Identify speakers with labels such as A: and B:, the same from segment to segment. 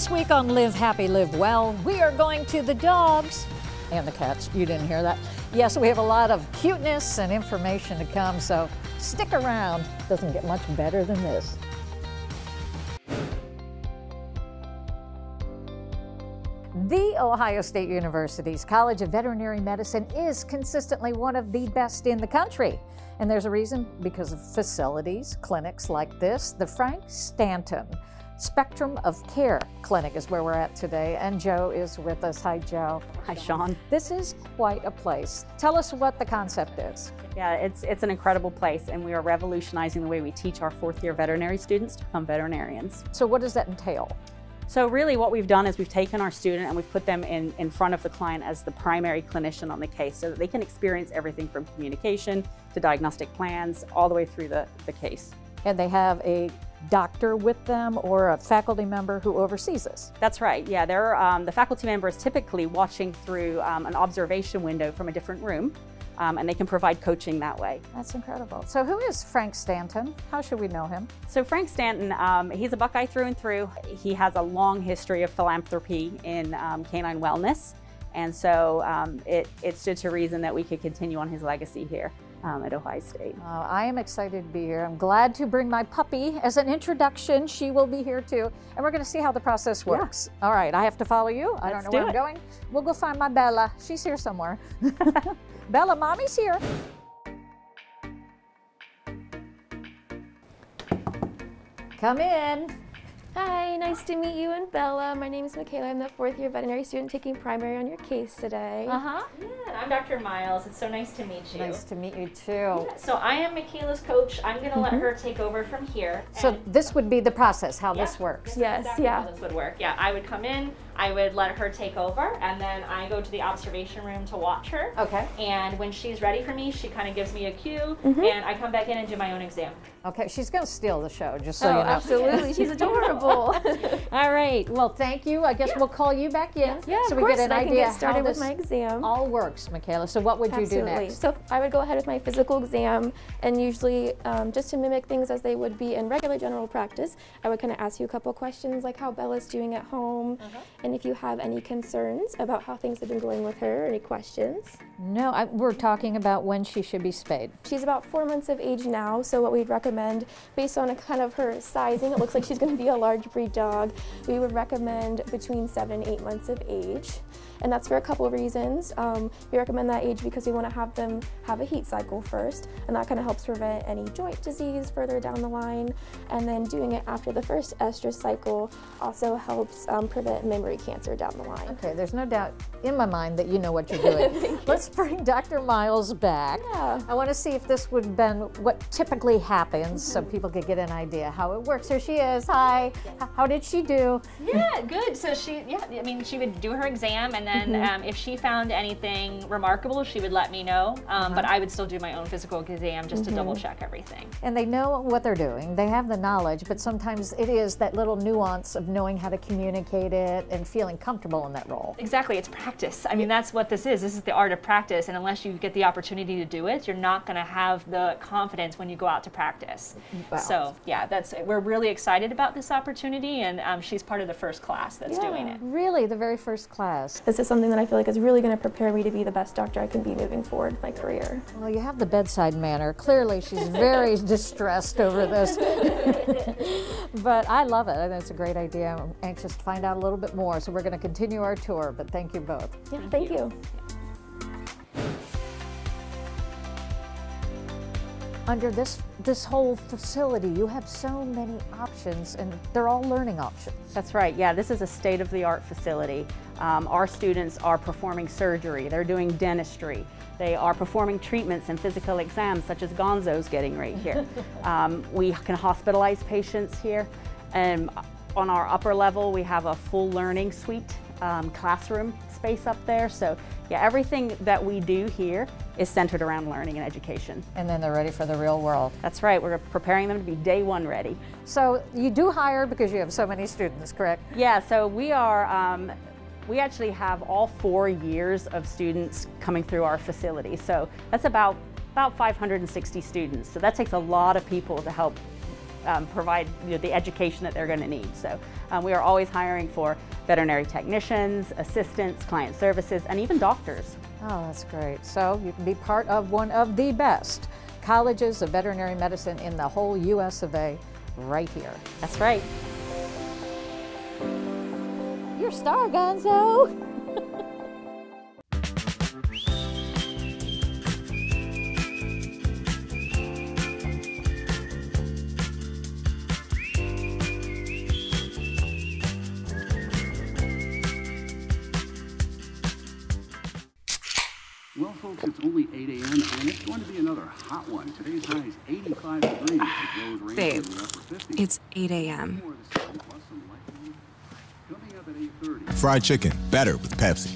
A: This week on Live Happy, Live Well, we are going to the dogs and the cats. You didn't hear that? Yes, we have a lot of cuteness and information to come, so stick around. Doesn't get much better than this. The Ohio State University's College of Veterinary Medicine is consistently one of the best in the country. And there's a reason, because of facilities, clinics like this. The Frank Stanton Spectrum of Care Clinic is where we're at today, and Joe is with us. Hi, Joe.
B: Hi, Sean.
A: This is quite a place. Tell us what the concept is.
B: Yeah, it's an incredible place, and we are revolutionizing the way we teach our fourth-year veterinary students to become veterinarians.
A: So what does that entail?
B: So really what we've done is we've taken our student and we've put them in front of the client as the primary clinician on the case so that they can experience everything from communication to diagnostic plans all the way through the case.
A: And they have a doctor with them or a faculty member who oversees this?
B: That's right, yeah. The faculty member is typically watching through an observation window from a different room. And they can provide coaching that way.
A: That's incredible. So who is Frank Stanton? How should we know him?
B: So Frank Stanton, he's a Buckeye through and through. He has a long history of philanthropy in canine wellness. And so it stood to reason that we could continue on his legacy here at Ohio State.
A: I am excited to be here. I'm glad to bring my puppy as an introduction. She will be here too. And we're going to see how the process works. Yeah. All right, I have to follow you. I don't know where I'm going. We'll go find my Bella. She's here somewhere. Bella, Mommy's here. Come in.
C: Hi, nice to meet you and Bella. My name is Michaela. I'm the fourth-year veterinary student taking primary on your case today.
D: Yeah, and I'm Dr. Miles. It's so nice to meet you.
A: Nice to meet you too.
D: Yeah, so I am Michaela's coach. I'm going to let her take over from here.
A: So this would be the process, how this works.
C: Yes,
D: exactly how this would work. Yeah, I would come in, I would let her take over, and then I go to the observation room to watch her.
A: Okay.
D: And when she's ready for me, she kind of gives me a cue, and I come back in and do my own exam.
A: Okay, she's going to steal the show, just so you know.
C: Absolutely. She's adorable.
A: All right. Well, thank you. I guess we'll call you back in so we get an idea
C: get started
A: how this
C: with my exam.
A: all works, Michaela. So what would you do next?
C: So I would go ahead with my physical exam, and usually just to mimic things as they would be in regular general practice, I would kind of ask you a couple questions like how Bella's doing at home, and if you have any concerns about how things have been going with her, any questions.
A: No, we're talking about when she should be spayed.
C: She's about 4 months of age now, so what we'd recommend, based on a kind of her sizing, it looks like she's going to be a large breed dog, we would recommend between 7 and 8 months of age. And that's for a couple of reasons. We recommend that age because we want to have them have a heat cycle first, and that kind of helps prevent any joint disease further down the line. And then doing it after the first estrus cycle also helps prevent memory cancer down the line.
A: Okay, there's no doubt in my mind that you know what you're doing. Let's bring Dr. Miles back.
C: Yeah.
A: I want to see if this would have been what typically happens so people could get an idea how it works. Here she is. Hi. Yes. How did she do?
D: Yeah, good. So she would do her exam, and then if she found anything remarkable, she would let me know. But I would still do my own physical exam just to double check everything.
A: And they know what they're doing. They have the knowledge, but sometimes it is that little nuance of knowing how to communicate it and feeling comfortable in that role.
D: Exactly, it's practice. I mean, that's what this is. This is the art of practice, and unless you get the opportunity to do it, you're not going to have the confidence when you go out to practice. Wow. So yeah, we're really excited about this opportunity, and she's part of the first class that's doing it.
A: Really, the very first class.
C: This is something that I feel like is really going to prepare me to be the best doctor I can be moving forward in my career.
A: Well, you have the bedside manner. Clearly, she's very distressed over this. But I love it. I think it's a great idea. I'm anxious to find out a little bit more, so we're going to continue our tour, but thank you both.
C: Yeah, thank you.
A: Under this whole facility, you have so many options, and they're all learning options.
B: That's right. Yeah, this is a state-of-the-art facility. Our students are performing surgery. They're doing dentistry. They are performing treatments and physical exams, such as Gonzo's getting right here. We can hospitalize patients here. And on our upper level, we have a full learning suite, classroom space up there. So yeah, everything that we do here is centered around learning and education.
A: And then they're ready for the real world.
B: That's right. We're preparing them to be day one ready.
A: So you do hire because you have so many students, correct?
B: Yeah, so we actually have all 4 years of students coming through our facility. So that's about 560 students. So that takes a lot of people to help provide the education that they're going to need. So we are always hiring for veterinary technicians, assistants, client services, and even doctors.
A: Oh, that's great. So you can be part of one of the best colleges of veterinary medicine in the whole US of A right here.
B: That's right.
A: You're a star, Gonzo!
E: Well, folks, it's only 8 a.m. and it's going to be another hot one. Today's high is 85 degrees.
F: Babe, it's 8 a.m.
G: Fried chicken, better with Pepsi.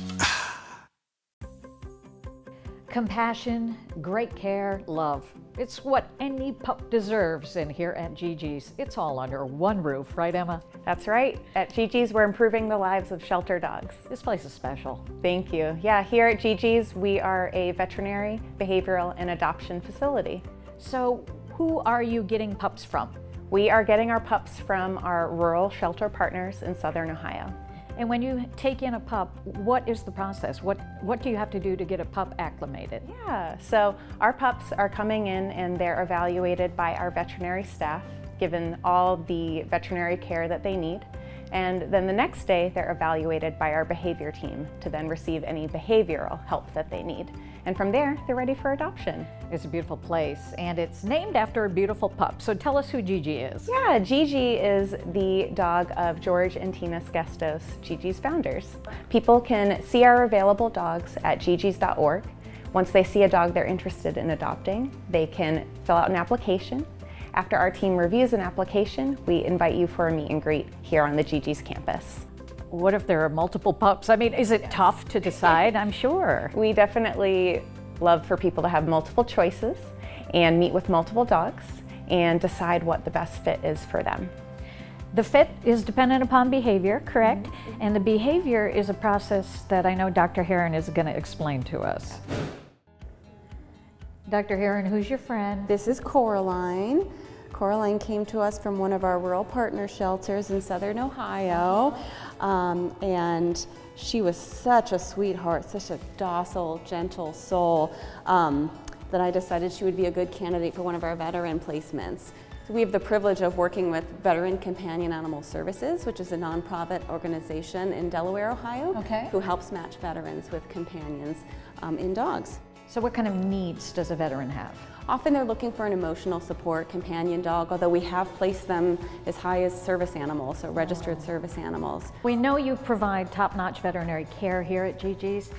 A: Compassion, great care, love. It's what any pup deserves, and here at Gigi's, it's all under one roof, right, Emma?
B: That's right. At Gigi's, we're improving the lives of shelter dogs.
A: This place is special.
B: Thank you. Yeah, here at Gigi's, we are a veterinary, behavioral, and adoption facility.
A: So who are you getting pups from?
B: We are getting our pups from our rural shelter partners in Southern Ohio.
A: And when you take in a pup, what is the process? What do you have to do to get a pup acclimated?
B: Yeah, so our pups are coming in and they're evaluated by our veterinary staff, given all the veterinary care that they need. And then the next day, they're evaluated by our behavior team to then receive any behavioral help that they need. And from there, they're ready for adoption.
A: It's a beautiful place, and it's named after a beautiful pup. So tell us who Gigi is.
B: Yeah, Gigi is the dog of George and Tina Skestos, Gigi's founders. People can see our available dogs at gigis.org. Once they see a dog they're interested in adopting, they can fill out an application. After our team reviews an application, we invite you for a meet and greet here on the Gigi's campus.
A: What if there are multiple pups? I mean, is it tough to decide? I'm sure.
B: We definitely love for people to have multiple choices and meet with multiple dogs and decide what the best fit is for them.
A: The fit is dependent upon behavior, correct? Mm-hmm. And the behavior is a process that I know Dr. Heron is going to explain to us. Dr. Heron, who's your friend?
H: This is Coraline. Coraline came to us from one of our rural partner shelters in Southern Ohio, and she was such a sweetheart, such a docile, gentle soul, that I decided she would be a good candidate for one of our veteran placements. So we have the privilege of working with Veteran Companion Animal Services, which is a nonprofit organization in Delaware, Ohio, who helps match veterans with companions in dogs.
A: So what kind of needs does a veteran have?
H: Often they're looking for an emotional support companion dog, although we have placed them as high as service animals, so registered service animals.
A: We know you provide top-notch veterinary care here at Gigi's.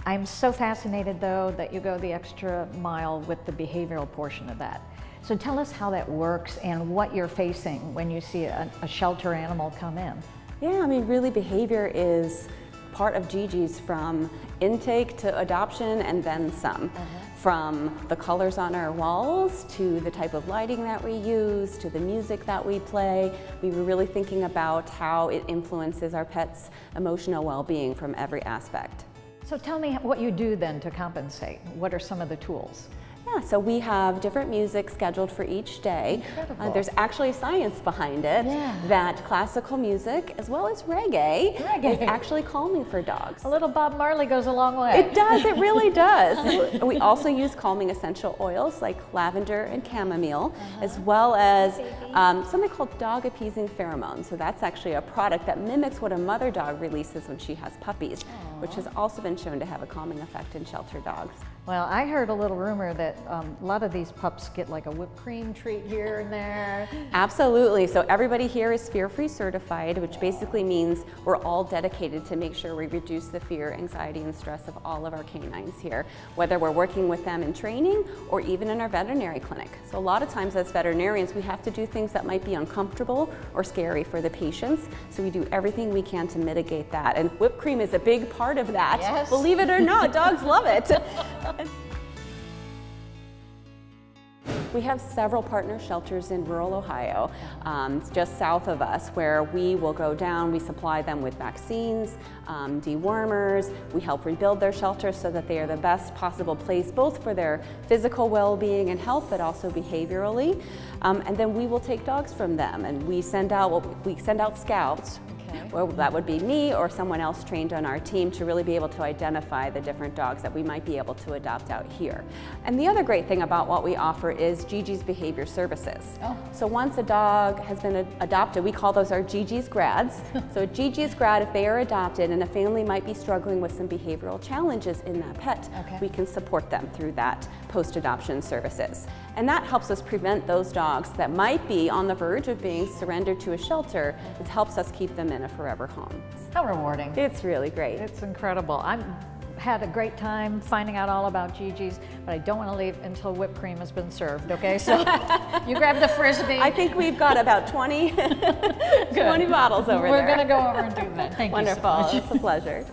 A: I'm so fascinated, though, that you go the extra mile with the behavioral portion of that. So tell us how that works and what you're facing when you see a shelter animal come in.
H: Yeah, I mean, really behavior is part of Gigi's from intake to adoption and then some. From the colors on our walls to the type of lighting that we use to the music that we play. We were really thinking about how it influences our pet's emotional well-being from every aspect.
A: So tell me what you do then to compensate. What are some of the tools?
H: Yeah, so we have different music scheduled for each day. There's actually science behind it, that classical music as well as reggae is actually calming for dogs.
A: A little Bob Marley goes a long way.
H: It does, it really does. We also use calming essential oils like lavender and chamomile, as well as something called dog appeasing pheromones. So that's actually a product that mimics what a mother dog releases when she has puppies, which has also been shown to have a calming effect in shelter dogs.
A: Well, I heard a little rumor that a lot of these pups get like a whipped cream treat here and there.
H: Absolutely. So everybody here is fear-free certified, which basically means we're all dedicated to make sure we reduce the fear, anxiety, and stress of all of our canines here, whether we're working with them in training or even in our veterinary clinic. So a lot of times as veterinarians, we have to do things that might be uncomfortable or scary for the patients. So we do everything we can to mitigate that. And whipped cream is a big part of that.
A: Yes.
H: Believe it or not, dogs love it. We have several partner shelters in rural Ohio, just south of us, where we will go down, we supply them with vaccines, dewormers, we help rebuild their shelters so that they are the best possible place both for their physical well-being and health, but also behaviorally. And then we will take dogs from them, and we send out scouts. Well, that would be me or someone else trained on our team to really be able to identify the different dogs that we might be able to adopt out here. And the other great thing about what we offer is Gigi's Behavior Services. Oh. So once a dog has been adopted, we call those our Gigi's grads. So a Gigi's grad, if they are adopted and a family might be struggling with some behavioral challenges in that pet, we can support them through that post-adoption services. And that helps us prevent those dogs that might be on the verge of being surrendered to a shelter. It helps us keep them in a forever home.
A: How rewarding.
H: It's really great.
A: It's incredible. I've had a great time finding out all about Gigi's, but I don't want to leave until whipped cream has been served, okay? So you grab the Frisbee.
H: I think we've got about 20 bottles over there.
A: We're going to go over and do that. Thank you so much.
H: Wonderful. It's a pleasure.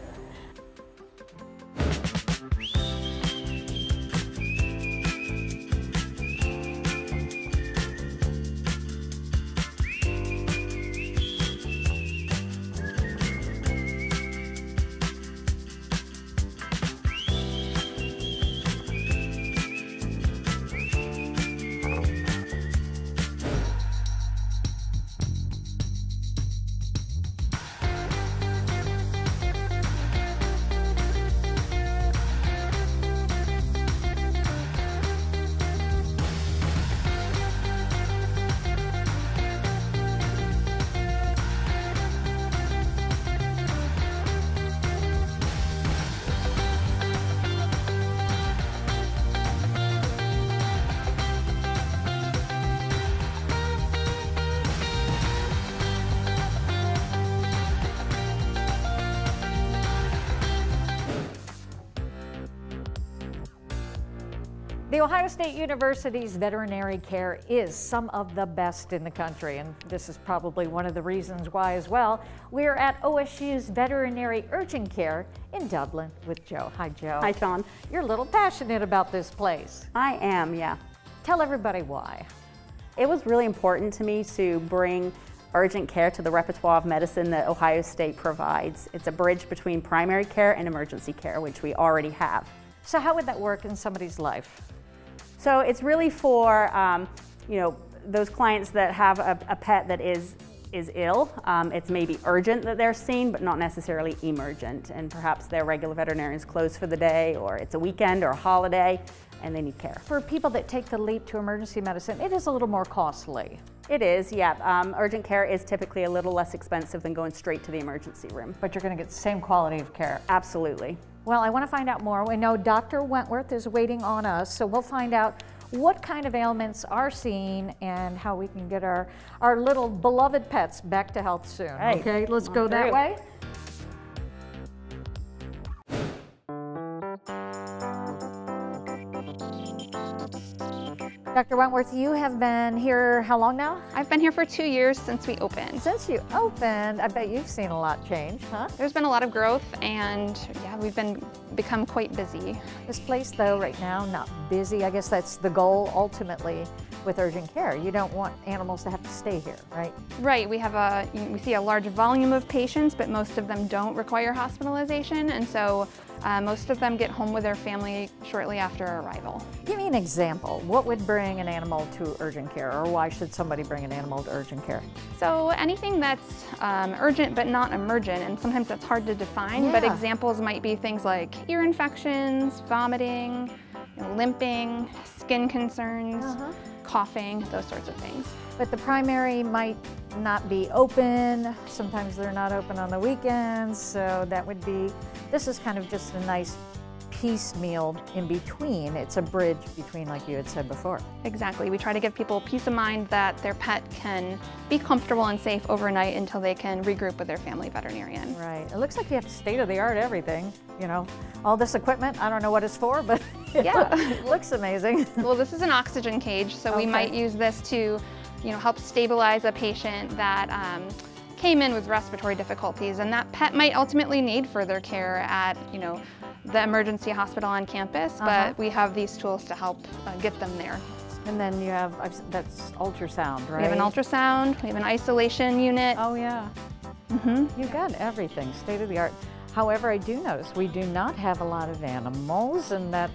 A: The Ohio State University's veterinary care is some of the best in the country, and this is probably one of the reasons why as well. We're at OSU's Veterinary Urgent Care in Dublin with Joe. Hi, Joe.
B: Hi, Sean.
A: You're a little passionate about this place.
B: I am, yeah.
A: Tell everybody why.
B: It was really important to me to bring urgent care to the repertoire of medicine that Ohio State provides. It's a bridge between primary care and emergency care, which we already have.
A: So how would that work in somebody's life?
B: So it's really for those clients that have a pet that is ill. It's maybe urgent that they're seen, but not necessarily emergent. And perhaps their regular veterinarian is closed for the day, or it's a weekend or a holiday, and they need care.
A: For people that take the leap to emergency medicine, it is a little more costly.
B: It is, yeah. Urgent care is typically a little less expensive than going straight to the emergency room.
A: But you're going to get the same quality of care.
B: Absolutely.
A: Well, I want to find out more. We know Dr. Wentworth is waiting on us, so we'll find out what kind of ailments are seen and how we can get our little beloved pets back to health soon. Right. Okay, let's go that way. Dr. Wentworth, you have been here how long now?
I: I've been here for 2 years since we opened.
A: Since you opened, I bet you've seen a lot change, huh?
I: There's been a lot of growth, and yeah, we've become quite busy.
A: This place, though, right now, not busy. I guess that's the goal ultimately with urgent care. You don't want animals to have to stay here, right?
I: Right. We see a large volume of patients, but most of them don't require hospitalization, and so most of them get home with their family shortly after arrival.
A: Give me an example. What would bring an animal to urgent care, or why should somebody bring an animal to urgent care?
I: So anything that's urgent but not emergent, and sometimes that's hard to define, but examples might be things like ear infections, vomiting, limping, skin concerns, coughing, those sorts of things.
A: But the primary might not be open. Sometimes they're not open on the weekends, so that would be, this is kind of just a nice piecemeal in between. It's a bridge between, like you had said before.
I: Exactly. We try to give people peace of mind that their pet can be comfortable and safe overnight until they can regroup with their family veterinarian.
A: Right. It looks like you have state-of-the-art everything. You know, all this equipment, I don't know what it's for, but yeah, it looks amazing.
I: Well, this is an oxygen cage, so we might use this to, help stabilize a patient that came in with respiratory difficulties, and that pet might ultimately need further care at, the emergency hospital on campus, but we have these tools to help get them there.
A: And then you have, that's ultrasound, right?
I: We have an ultrasound, we have an isolation unit.
A: Oh yeah. You've got everything, state of the art. However, I do notice we do not have a lot of animals, and that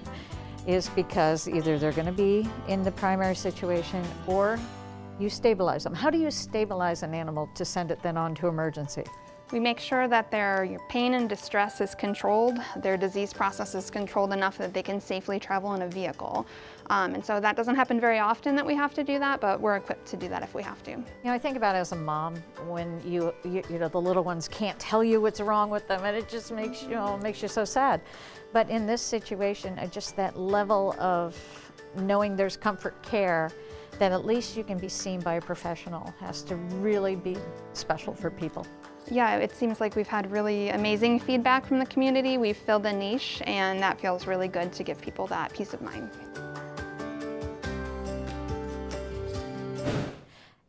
A: is because either they're going to be in the primary situation or you stabilize them. How do you stabilize an animal to send it then on to emergency?
I: We make sure that their pain and distress is controlled, their disease process is controlled enough that they can safely travel in a vehicle. And so that doesn't happen very often that we have to do that, but we're equipped to do that if we have to.
A: You know, I think about it as a mom when you know, the little ones can't tell you what's wrong with them, and it just makes you so sad. But in this situation, just that level of knowing there's comfort care, that at least you can be seen by a professional, has to really be special for people.
I: Yeah, it seems like we've had really amazing feedback from the community. We've filled a niche, and that feels really good to give people that peace of mind.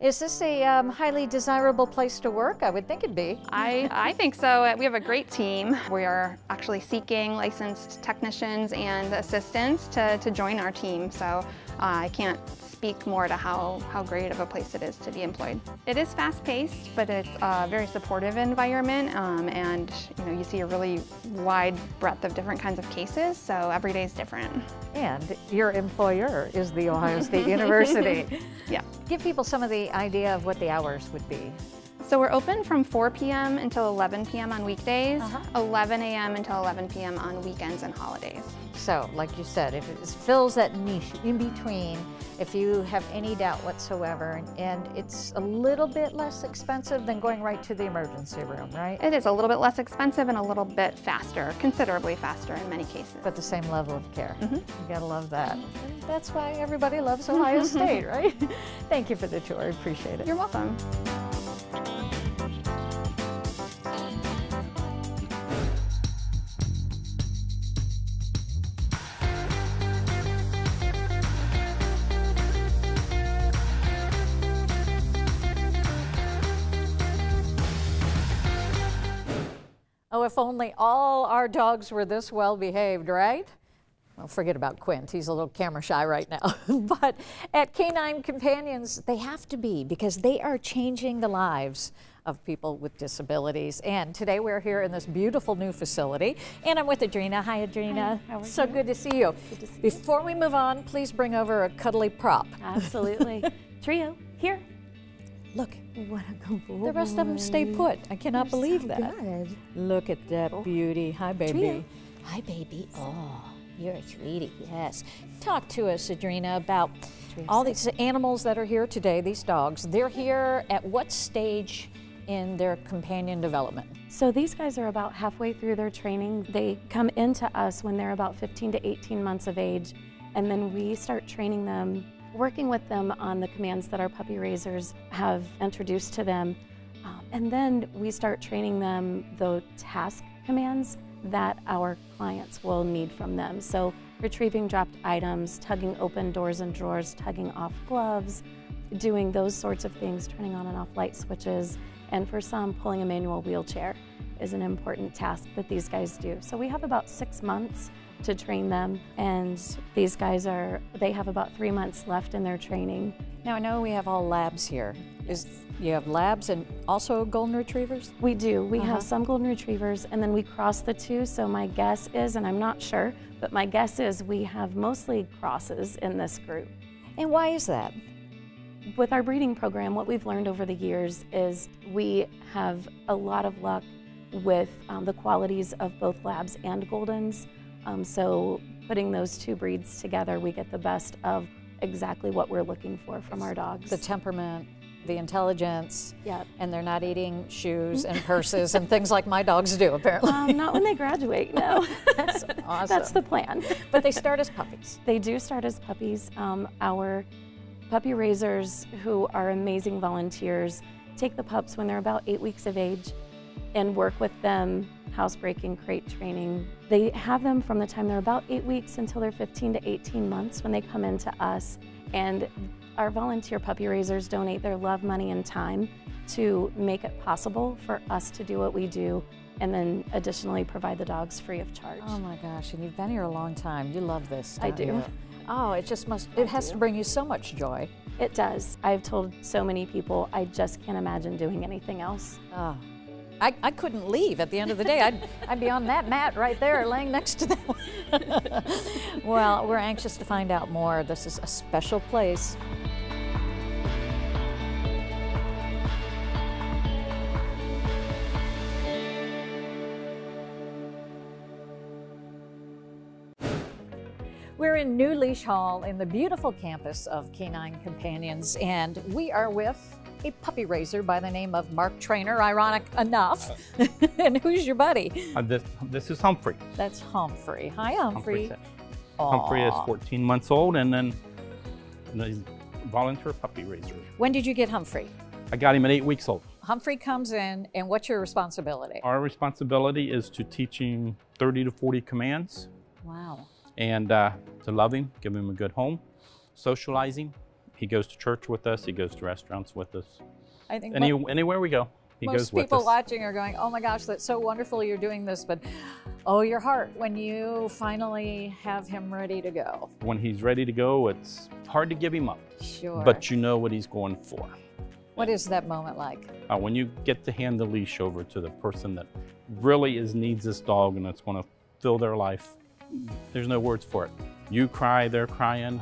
A: Is this a highly desirable place to work? I would think it'd be.
I: I think so. We have a great team. We are actually seeking licensed technicians and assistants to join our team. So I can't speak more to how great of a place it is to be employed. It is fast-paced, but it's a very supportive environment, and you see a really wide breadth of different kinds of cases, so every day is different. And
A: your employer is the Ohio State University.
I: Yeah.
A: Give people some of the idea of what the hours would be.
I: So we're open from 4 p.m. until 11 p.m. on weekdays, 11 a.m. until 11 p.m. on weekends and holidays.
A: So, like you said, if it fills that niche in between, if you have any doubt whatsoever, and it's a little bit less expensive than going right to the emergency room, right?
I: It is a little bit less expensive and a little bit faster, considerably faster in many cases.
A: But the same level of care. You gotta love that. That's why everybody loves Ohio State, right? Thank you for the tour, I appreciate it.
I: You're welcome.
A: Oh, if only all our dogs were this well behaved, right? Well, forget about Quint. He's a little camera shy right now. But at Canine Companions, they have to be, because they are changing the lives of people with disabilities. And today we're here in this beautiful new facility, and I'm with Adrina. Hi, Adrina.
J: Hi, how are
A: so
J: you?
A: good to see you.
J: Good to see you.
A: Before we move on, please bring over a cuddly prop.
J: Absolutely. Trio, here.
A: Look,
J: what a good boy.
A: the rest of them stay put. I cannot believe
J: so
A: that.
J: Good.
A: Look at that beauty. Hi, baby.
J: Trio.
A: Hi, baby. Oh, you're a sweetie, yes. Talk to us, Adrina, about all these animals that are here today, these dogs. They're here at what stage in their companion development?
J: So these guys are about halfway through their training. They come into us when they're about 15 to 18 months of age, and then we start training them, working with them on the commands that our puppy raisers have introduced to them. And then we start training them the task commands that our clients will need from them. So retrieving dropped items, tugging open doors and drawers, tugging off gloves, doing those sorts of things, turning on and off light switches, and for some, pulling a manual wheelchair is an important task that these guys do. So we have about 6 months to train them, and these guys they have about 3 months left in their training.
A: Now I know we have all labs here. You have labs and also golden retrievers?
J: We do. We have some golden retrievers, and then we cross the two. So my guess is, and I'm not sure, but my guess is we have mostly crosses in this group.
A: And why is that?
J: With our breeding program, what we've learned over the years is we have a lot of luck with the qualities of both labs and goldens. So putting those two breeds together, we get the best of exactly what we're looking for from our dogs.
A: The temperament, the intelligence,
J: yep.
A: And they're not eating shoes and purses and things like my dogs do, apparently.
J: Not when they graduate, no.
A: That's awesome.
J: That's the plan.
A: But they start as puppies.
J: They do start as puppies. Our puppy raisers, who are amazing volunteers, take the pups when they're about 8 weeks of age and work with them, housebreaking, crate training. They have them from the time they're about 8 weeks until they're 15 to 18 months when they come into us. And our volunteer puppy raisers donate their love, money, and time to make it possible for us to do what we do, and then additionally provide the dogs free of charge.
A: Oh my gosh, and you've been here a long time. You love this,
J: I do.
A: Oh, it just must, it has to bring you so much joy.
J: It does. I've told so many people, I just can't imagine doing anything else.
A: Oh. I couldn't leave at the end of the day. I'd be on that mat right there laying next to that. Well, we're anxious to find out more. This is a special place. We're in New Leash Hall in the beautiful campus of Canine Companions, and we are with a puppy raiser by the name of Mark Trainer, ironic enough. And who's your buddy?
K: This is Humphrey.
A: That's Humphrey. Hi, Humphrey.
K: Humphrey is 14 months old and then a volunteer puppy raiser.
A: When did you get Humphrey?
K: I got him at 8 weeks old.
A: Humphrey comes in, and what's your responsibility?
K: Our responsibility is to teach him 30 to 40 commands.
A: Wow.
K: And to love him, give him a good home, socialize him. He goes to church with us. He goes to restaurants with us.
A: I think
K: anywhere we go, he goes with us.
A: Most people watching are going, oh my gosh, that's so wonderful you're doing this, but oh, your heart when you finally have him ready to go.
K: When he's ready to go, it's hard to give him up.
A: Sure.
K: But you know what he's going for.
A: What is that moment like?
K: When you get to hand the leash over to the person that really needs this dog and that's going to fill their life, there's no words for it. You cry, they're crying,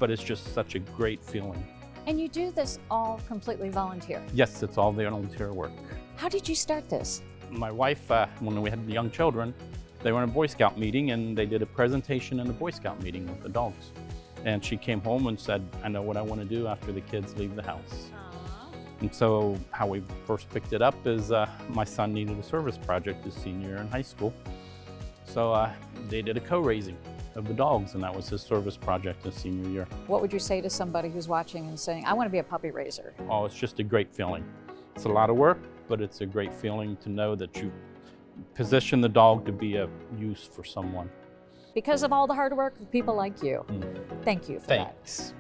K: but it's just such a great feeling.
A: And you do this all completely volunteer?
K: Yes, it's all volunteer work.
A: How did you start this?
K: My wife, when we had the young children, they were in a Boy Scout meeting and they did a presentation in the Boy Scout meeting with the dogs. And she came home and said, I know what I want to do after the kids leave the house. And so how we first picked it up is my son needed a service project his senior year in high school. So they did a co-raising of the dogs, and that was his service project his senior year.
A: What would you say to somebody who's watching and saying, I want to be a puppy raiser?
K: Oh, it's just a great feeling. It's a lot of work, but it's a great feeling to know that you position the dog to be of use for someone.
A: Because of all the hard work of people like you. Thank you for that.
K: Thanks.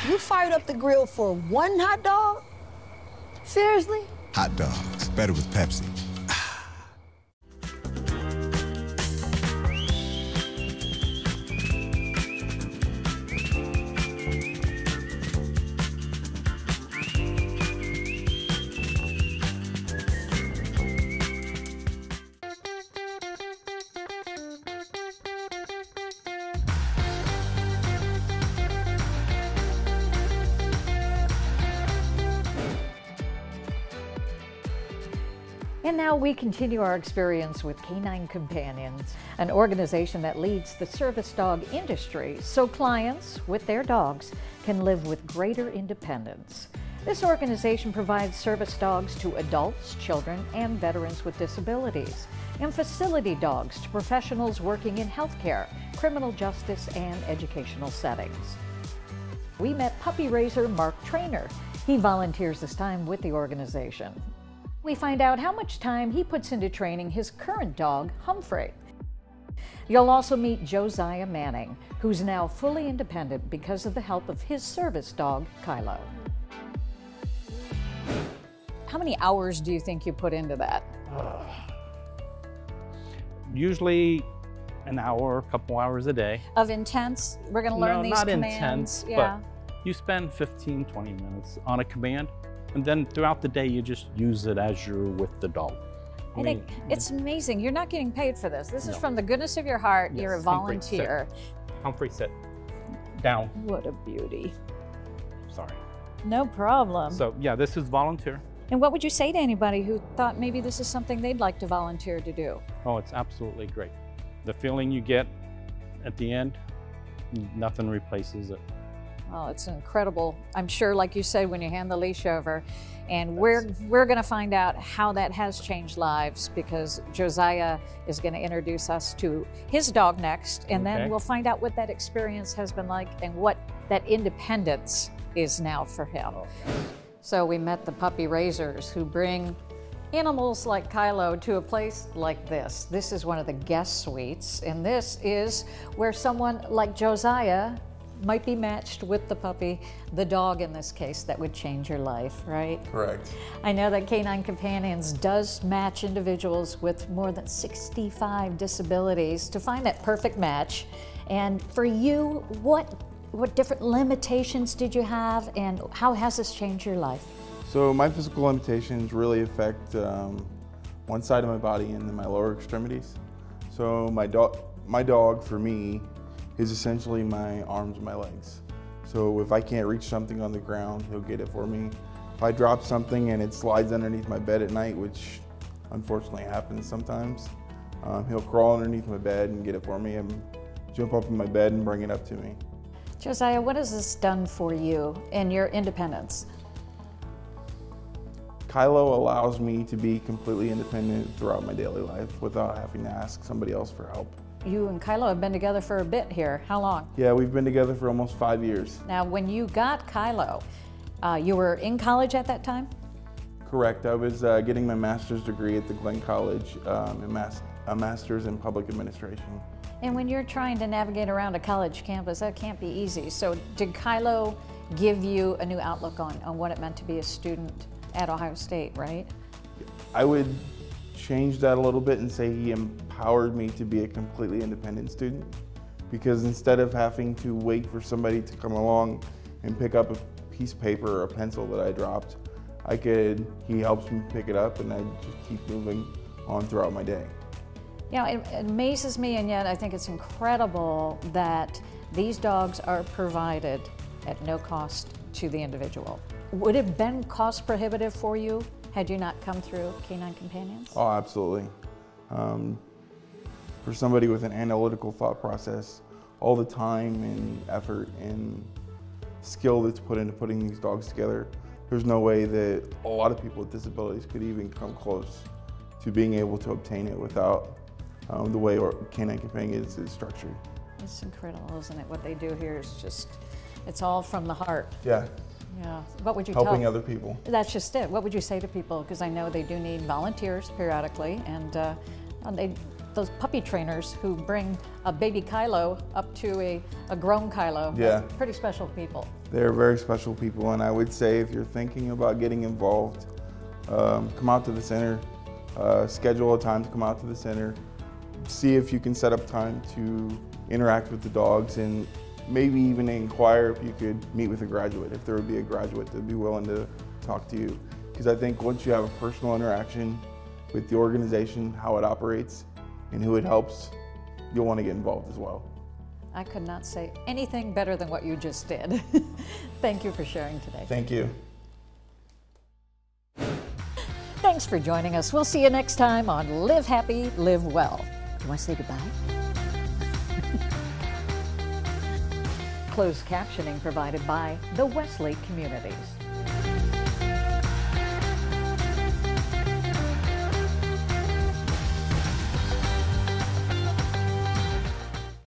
L: You fired up the grill for one hot dog? Seriously?
G: Hot dogs, better with Pepsi.
A: And now we continue our experience with Canine Companions, an organization that leads the service dog industry so clients with their dogs can live with greater independence. This organization provides service dogs to adults, children, and veterans with disabilities, and facility dogs to professionals working in healthcare, criminal justice, and educational settings. We met puppy raiser Mark Trainer. He volunteers his time with the organization. We find out how much time he puts into training his current dog, Humphrey. You'll also meet Josiah Manning, who's now fully independent because of the help of his service dog, Kylo. How many hours do you think you put into that?
K: Usually an hour, a couple hours a day.
A: Of intense? We're going to learn these commands?
K: No, not intense, but you spend 15, 20 minutes on a command. And then throughout the day, you just use it as you're with the dog.
A: I think it's amazing. You're not getting paid for this. This is from the goodness of your heart. Yes, you're a volunteer.
K: Humphrey, sit down.
A: What a beauty.
K: Sorry.
A: No problem.
K: So yeah, this is volunteer.
A: And what would you say to anybody who thought maybe this is something they'd like to volunteer to do?
K: Oh, it's absolutely great. The feeling you get at the end, nothing replaces it.
A: Oh, it's incredible. I'm sure, like you said, when you hand the leash over, and we're going to find out how that has changed lives, because Josiah is going to introduce us to his dog next, and then we'll find out what that experience has been like and what that independence is now for him. So we met the puppy raisers who bring animals like Kylo to a place like this. This is one of the guest suites, and this is where someone like Josiah might be matched with the puppy, the dog in this case, that would change your life, right?
M: Correct.
A: I know that Canine Companions does match individuals with more than 65 disabilities to find that perfect match. And for you, what different limitations did you have, and how has this changed your life?
M: So my physical limitations really affect one side of my body and then my lower extremities. So my dog for me is essentially my arms and my legs. So if I can't reach something on the ground, he'll get it for me. If I drop something and it slides underneath my bed at night, which unfortunately happens sometimes, he'll crawl underneath my bed and get it for me and jump up in my bed and bring it up to me.
A: Josiah, what has this done for you and your independence?
M: Kylo allows me to be completely independent throughout my daily life without having to ask somebody else for help.
A: You and Kylo have been together for a bit here. How long?
M: Yeah, we've been together for almost 5 years.
A: Now, when you got Kylo, you were in college at that time?
M: Correct. I was getting my master's degree at the Glenn College, a master's in public administration.
A: And when you're trying to navigate around a college campus, that can't be easy. So did Kylo give you a new outlook on what it meant to be a student at Ohio State, right?
M: I would change that a little bit and say he empowered me to be a completely independent student, because instead of having to wait for somebody to come along and pick up a piece of paper or a pencil that I dropped, he helps me pick it up and I just keep moving on throughout my day.
A: You know, it amazes me, and yet I think it's incredible that these dogs are provided at no cost to the individual. Would it have been cost prohibitive for you had you not come through Canine Companions?
M: Oh, absolutely. For somebody with an analytical thought process, all the time and effort and skill that's put into putting these dogs together, there's no way that a lot of people with disabilities could even come close to being able to obtain it without the way Canine Companions is structured.
A: It's incredible, isn't it? What they do here is just, it's all from the heart.
M: Yeah.
A: Yeah. What would you
M: Helping other people.
A: That's just it. What would you say to people? Because I know they do need volunteers periodically, and those puppy trainers who bring a baby Kylo up to a grown Kylo.
M: Yeah.
A: Pretty special people.
M: They're very special people, and I would say if you're thinking about getting involved, come out to the center, schedule a time to come out to the center, see if you can set up time to interact with the dogs, and maybe even inquire if you could meet with a graduate, if there would be a graduate that would be willing to talk to you. Because I think once you have a personal interaction with the organization, how it operates, and who it helps, you'll want to get involved as well.
A: I could not say anything better than what you just did. Thank you for sharing today.
M: Thank you.
A: Thanks for joining us. We'll see you next time on Live Happy, Live Well. Do you want to say goodbye? Closed captioning provided by the Wesley Communities.